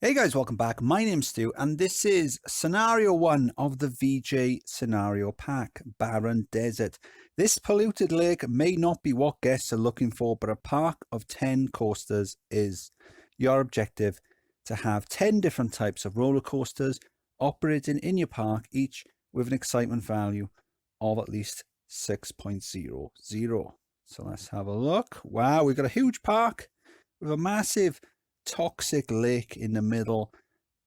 Hey guys, welcome back. My name's Stu, and this is scenario 1 of the VJ scenario pack, Barren Desert. This polluted lake may not be what guests are looking for, but a park of 10 coasters is. Your objective to have 10 different types of roller coasters operating in your park, each with an excitement value of at least 6.00. So let's have a look. Wow, we've got a huge park with a massive toxic lake in the middle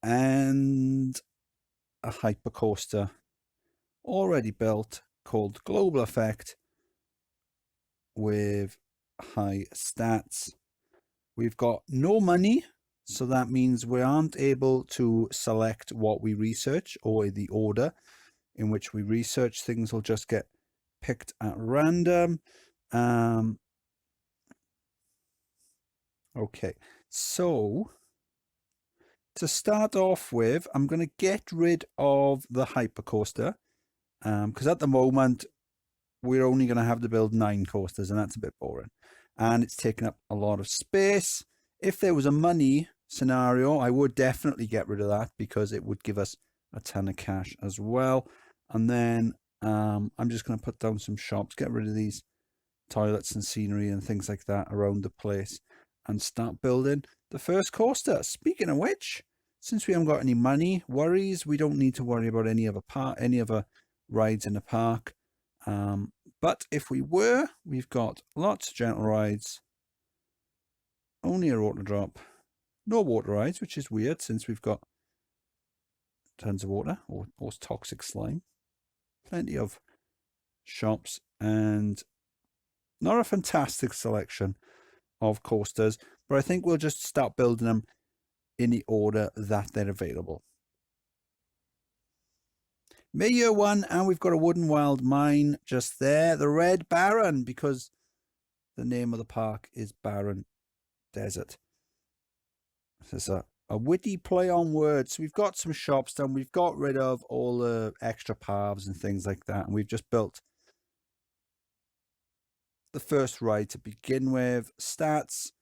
and a hypercoaster already built called Global Effect with high stats. We've got no money, so that means we aren't able to select what we research or the order in which we research. Things will just get picked at random. Okay, so to start off with, I'm going to get rid of the hypercoaster because at the moment we're only going to have to build 9 coasters, and that's a bit boring. And it's taking up a lot of space. If there was a money scenario, I would definitely get rid of that because it would give us a ton of cash as well. And then I'm just going to put down some shops, get rid of these toilets and scenery and things like that around the place, and start building the first coaster. Speaking of which, since we haven't got any money worries, we don't need to worry about any other rides in the park. But if we were, we've got lots of gentle rides, only a rotor drop, no water rides, which is weird since we've got tons of water or toxic slime, plenty of shops, and not a fantastic selection of coasters, but I think we'll just start building them in the order that they're available. Year 1, and we've got a wooden wild mine just there, the Red Barren, because the name of the park is Barren Desert. There's a witty play on words. So we've got some shops done, we've got rid of all the extra paths and things like that, and we've just built the first ride to begin with. Stats,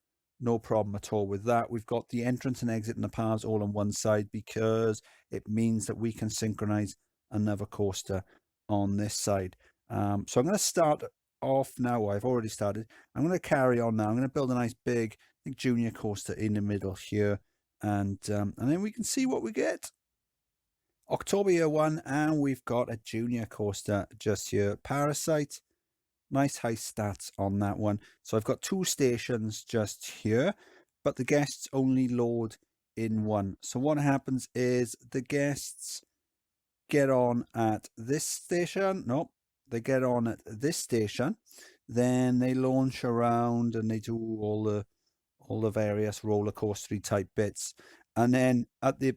no problem at all with that. We've got the entrance and exit and the paths all on one side because it means that we can synchronize another coaster on this side. So I'm going to start off now. I've already started. I'm going to carry on now. I'm going to build a nice big, I think, junior coaster in the middle here, and then we can see what we get. October year 1, and we've got a junior coaster just here, Parasite. Nice high stats on that one. So I've got 2 stations just here, but the guests only load in one. So what happens is the guests get on at this station. Nope, they get on at this station. Then they launch around and they do all the various roller coastery type bits. And then at the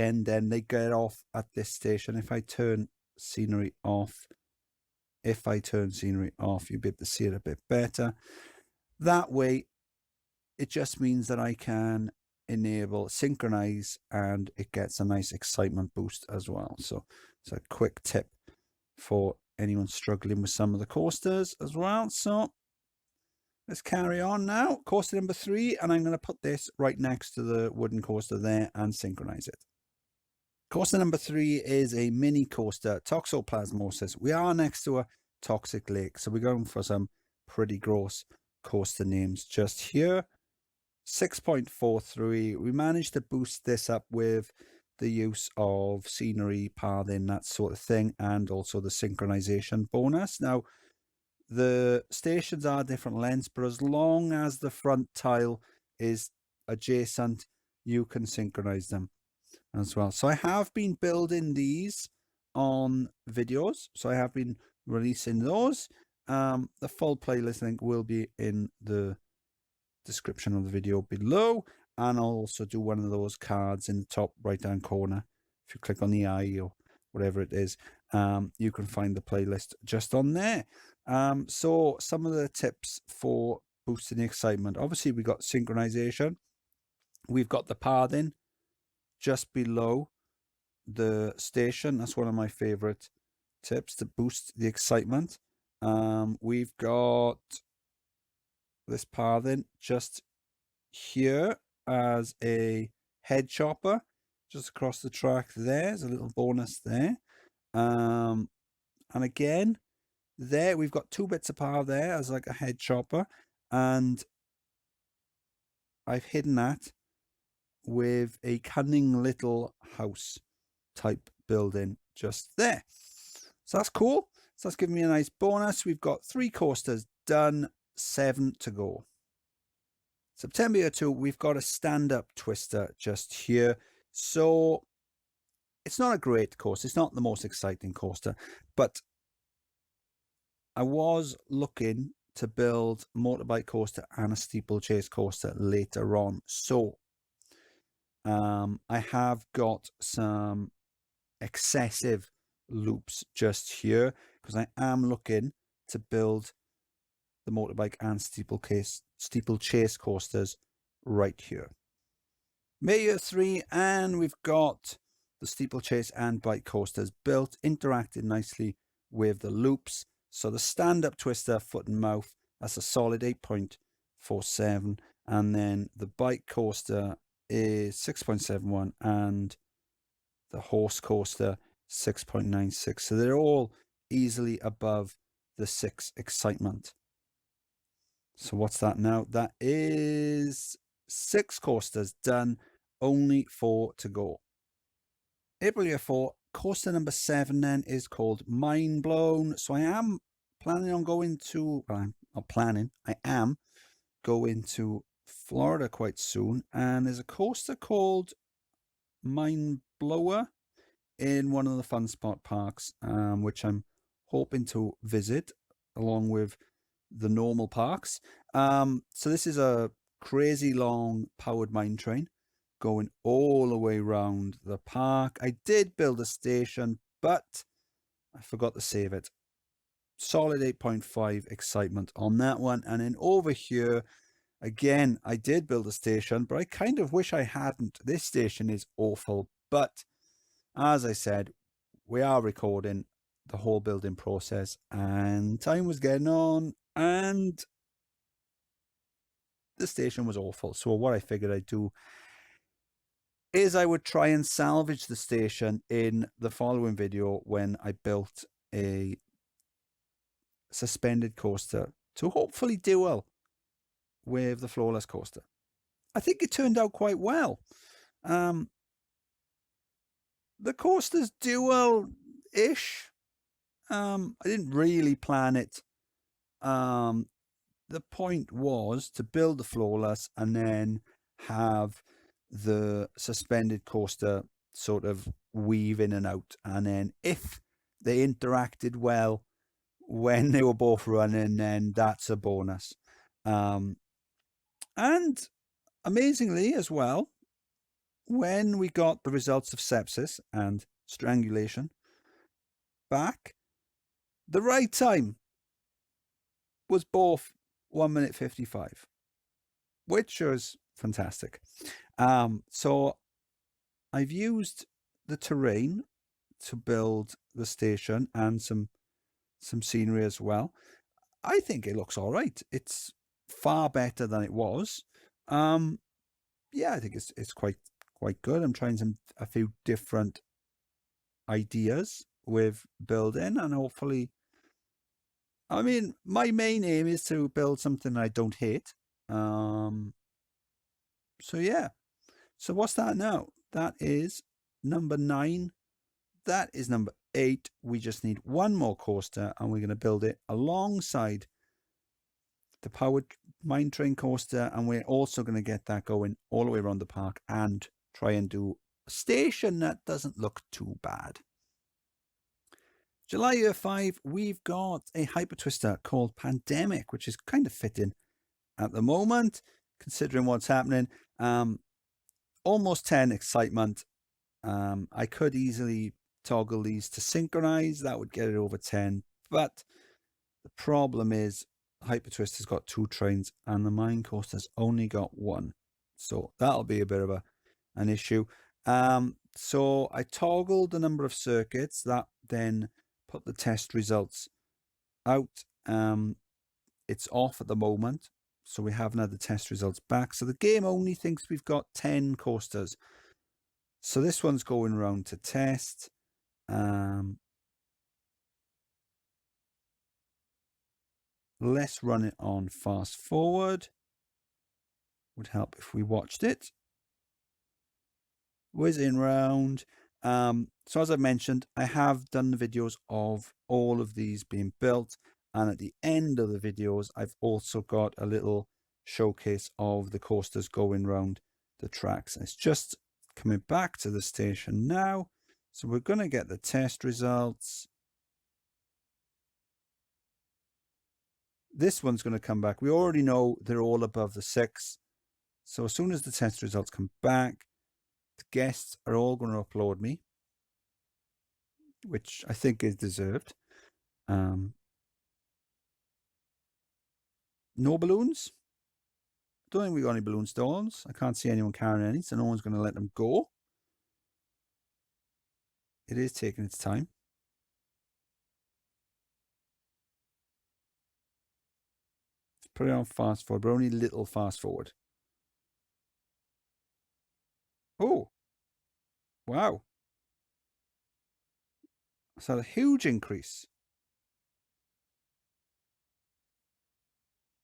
end, then they get off at this station. If I turn scenery off, you'll be able to see it a bit better. That way, it just means that I can enable synchronize, and it gets a nice excitement boost as well. So it's a quick tip for anyone struggling with some of the coasters as well. So let's carry on now. Coaster number 3, and I'm going to put this right next to the wooden coaster there and synchronize it. Coaster number 3 is a mini coaster, Toxoplasmosis. We are next to a toxic lake, so we're going for some pretty gross coaster names just here. 6.43. We managed to boost this up with the use of scenery, pathing, that sort of thing, and also the synchronization bonus. Now, the stations are different lengths, but as long as the front tile is adjacent, you can synchronize them as well. So I have been building these on videos, so I have been releasing those. The full playlist link will be in the description of the video below, and I'll also do one of those cards in the top right hand corner. If you click on the eye or whatever it is, you can find the playlist just on there. So some of the tips for boosting the excitement, obviously we got synchronization, we've got the pathing just below the station. That's one of my favorite tips to boost the excitement. We've got this pathing just here as a head chopper just across the track. There's a little bonus there. And again, there we've got 2 bits of power there as like a head chopper, and I've hidden that with a cunning little house type building just there. So that's cool. So that's giving me a nice bonus. We've got 3 coasters done, 7 to go. September 2, we've got a stand-up twister just here. So it's not a great coaster. It's not the most exciting coaster, but I was looking to build a motorbike coaster and a steeplechase coaster later on. So I have got some excessive loops just here because I am looking to build the motorbike and steeplechase coasters right here. May 3, and we've got the steeplechase and bike coasters built, interacted nicely with the loops. So the stand-up twister, foot and mouth, that's a solid 8.47, and then the bike coaster is 6.71, and the horse coaster 6.96. So they're all easily above the 6 excitement. So what's that now? That is 6 coasters done, only 4 to go. April year 4, coaster number 7 then is called Mind Blown. So I am planning on going to, well, I'm not planning, I am going to Florida quite soon, and there's a coaster called Mind Blower in one of the Fun Spot parks, which I'm hoping to visit along with the normal parks. So this is a crazy long powered mine train going all the way around the park. I did build a station, but I forgot to save it. Solid 8.5 excitement on that one. And then over here, again, I did build a station, but I kind of wish I hadn't. This station is awful, but as I said, we are recording the whole building process, and time was getting on, and the station was awful. So what I figured I'd do is I would try and salvage the station in the following video when I built a suspended coaster to hopefully duel with the floorless coaster. I think it turned out quite well. The coaster's dual-ish. I didn't really plan it. The point was to build the floorless and then have the suspended coaster sort of weave in and out. And then if they interacted well when they were both running, then that's a bonus. And amazingly as well, when we got the results of sepsis and strangulation back, the right time was both 1 minute 55, which was fantastic. So I've used the terrain to build the station and some scenery as well. I think it looks all right. It's far better than it was. Yeah, I think it's quite good. I'm trying a few different ideas with building, and hopefully, I mean, my main aim is to build something I don't hate. So yeah. So what's that now? That is number 9. That is number 8. We just need one more coaster, and we're going to build it alongside the powered mine train coaster, and we're also going to get that going all the way around the park and try and do a station that doesn't look too bad. July year 5, we've got a hyper twister called Pandemic, which is kind of fitting at the moment, considering what's happening. Almost 10 excitement. I could easily toggle these to synchronize. That would get it over 10. But the problem is hyper twister's got 2 trains and the mine coaster's only got 1. So that'll be a bit of an issue. So I toggled the number of circuits. That then put the test results out. It's off at the moment, So we haven't had the test results back. So the game only thinks we've got 10 coasters. So this one's going around to test. Let's run it on fast forward. Would help if we watched it. Whizzing round. So as I mentioned, I have done the videos of all of these being built, and at the end of the videos I've also got a little showcase of the coasters going round the tracks. It's just coming back to the station now, so we're going to get the test results. This one's going to come back. We already know they're all above the 6, so as soon as the test results come back, the guests are all going to upload me, which I think is deserved. No balloons. Don't think we got any balloon stalls. I can't see anyone carrying any, so no one's going to let them go. It is taking its time. Let's put it on fast forward, but only a little fast forward. Oh, wow. So a huge increase.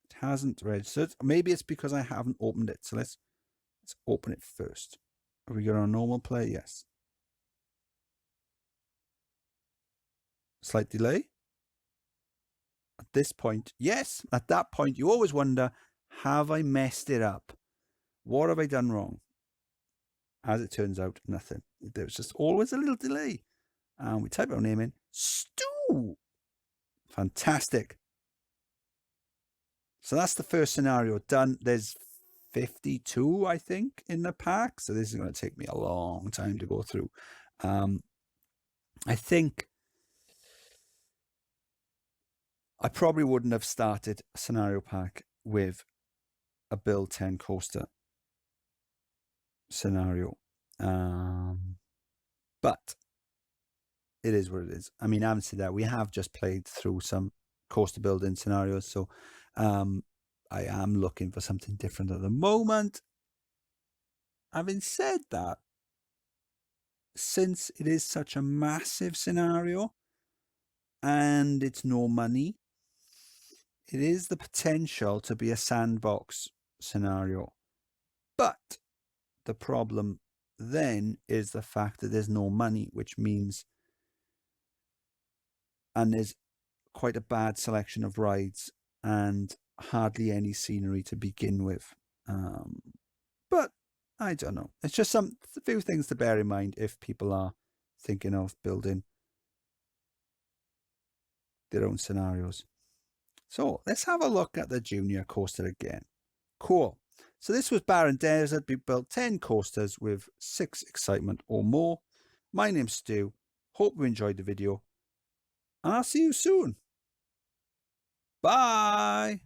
It hasn't registered. Maybe it's because I haven't opened it. So let's open it first. Are we going on normal play? Yes. Slight delay. At this point, yes, at that point, you always wonder, have I messed it up? What have I done wrong? As it turns out, nothing. There's just always a little delay. And we type our name in. Stu! Fantastic. So that's the first scenario done. There's 52, I think, in the pack. So this is going to take me a long time to go through. I think I probably wouldn't have started a scenario pack with a build 10 coaster scenario. But it is what it is. I mean, having said that, we have just played through some coaster building scenarios. So I am looking for something different at the moment. Having said that, since it is such a massive scenario and it's no money, it is the potential to be a sandbox scenario. But the problem then is the fact that there's no money, which means, and there's quite a bad selection of rides and hardly any scenery to begin with. But I don't know. It's just a few things to bear in mind if people are thinking of building their own scenarios. So let's have a look at the junior coaster again. Cool. So this was Barren Desert. We built 10 coasters with 6 excitement or more. My name's Stu. Hope you enjoyed the video. And I'll see you soon. Bye.